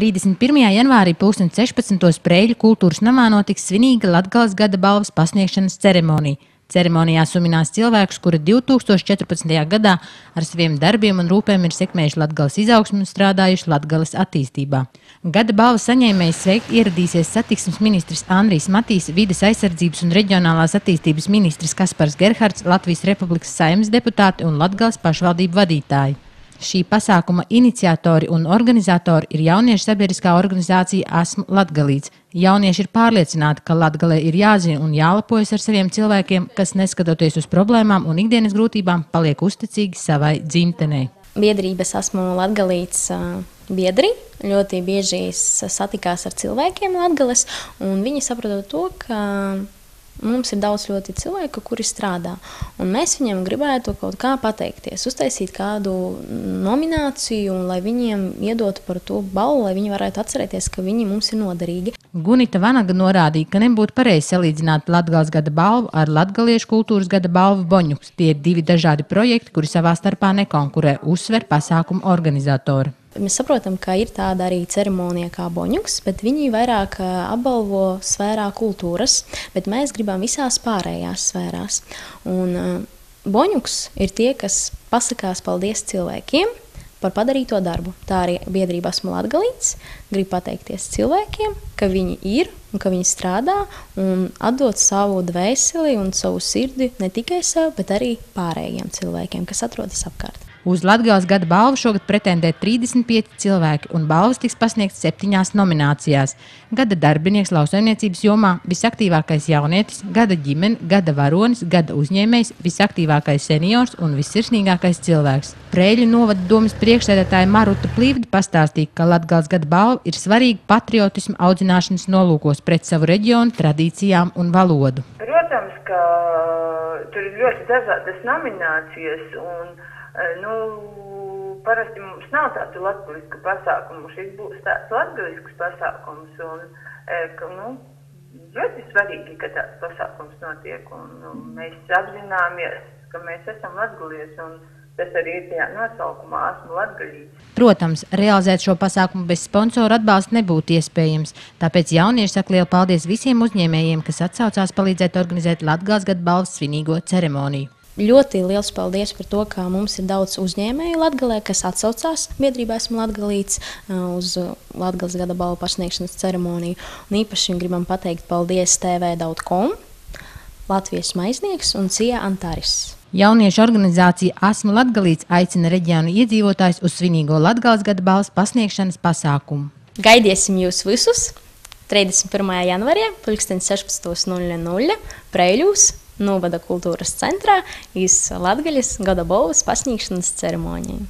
31. janvārī 16. Preļu kultūras namā notiks svinīga Latgales gada balvas pasniegšanas ceremonija. Ceremonijā suminās cilvēkus, kuri 2014. gadā ar saviem darbiem un rūpēm ir sekmējuši Latgales izaugsmi un strādājuši Latgales attīstībā. Gada balvas saņēmējs sveikt ieradīsies satiksmes ministrs Andrijs Matīs, vides aizsardzības un reģionālās attīstības ministrs Kaspars Gerhards, Latvijas Republikas Saeimas deputāti un Latgales pašvaldību vadītāji. Šī pasākuma iniciatori un organizatori ir jauniešu sabiedriskā organizācija Asmu Latgalīts. Jaunieši ir pārliecināti, ka Latgalē ir jāzina un jālepojas ar saviem cilvēkiem, kas neskatoties uz problēmām un ikdienas grūtībām, paliek uzticīgi savai dzimtenei. Biedrības Asmu Latgalīts biedri ļoti bieži satikās ar cilvēkiem Latgales, un viņi saprot to, ka mums ir daudz ļoti cilvēku, kuri strādā, un mēs viņiem gribētu kaut kā pateikties, uztaisīt kādu nomināciju, un lai viņiem iedotu par to balvu, lai viņi varētu atcerēties, ka viņi mums ir noderīgi. Gunita Vanaga norādīja, ka nebūtu pareizi salīdzināt Latgales gada balvu ar Latgaliešu kultūras gada balvu Boņuks. Tie ir divi dažādi projekti, kuri savā starpā nekonkurē, uzsver pasākumu organizatori. Mēs saprotam, ka ir tāda arī ceremonija kā Boņuks, bet viņi vairāk apbalvo sfērā kultūras, bet mēs gribam visās pārējās sfērās. Un Boņuks ir tie, kas pasakās paldies cilvēkiem par padarīto darbu. Tā arī biedrība Asmu Latgalīts grib pateikties cilvēkiem, ka viņi ir un ka viņi strādā un atdot savu dvēseli un savu sirdi ne tikai sev, bet arī pārējiem cilvēkiem, kas atrodas apkārt. Uz Latgales gada balvu šogad pretendē 35 cilvēki, un balvas tiks pasniegts 7 nominācijās. Gada darbinieks lauksaimniecības jomā, visaktīvākais jaunietis, gada ģimene, gada varonis, gada uzņēmējs, visaktīvākais seniors un vissirsnīgākais cilvēks. Preļu novada domes priekšsēdētāja Maruta Plīvda pastāstīja, ka Latgales gada balva ir svarīga patriotisma audzināšanas nolūkos pret savu reģionu, tradīcijām un valodu. Protams, ka tur ir ļoti dažādas nominācijas un parasti mums nav tādu latgalisku pasākumu. Šis būs tāds latgalisks pasākums un ļoti svarīgi, ka tāds pasākums notiek un mēs apzināmies, ka mēs esam latgalieši un tas arī ir tajā nosaukumā Asmu Latgalīts. Protams, realizēt šo pasākumu bez sponsoru atbalsta nebūtu iespējams, tāpēc jaunieši saka lielu paldies visiem uzņēmējiem, kas atsaucās palīdzēt organizēt Latgales gada balvas svinīgo ceremoniju. Ļoti liels paldies par to, ka mums ir daudz uzņēmēju Latgalē, kas atsaucās biedrībā Asmu Latgalīts uz Latgales gada balvu pasniegšanas ceremoniju. Un īpaši gribam pateikt paldies TV.com, Latvijas maiznieks un Cija Antaris. Jauniešu organizācija Asmu Latgalīts aicina reģionu iedzīvotājus uz svinīgo Latgales gada balvas pasniegšanas pasākumu. Gaidiesim jūs visus 31. janvarī 16:00 Preļūs novada kultūras centrā iz Latgales gada balvas pasniegšanas ceremoniju.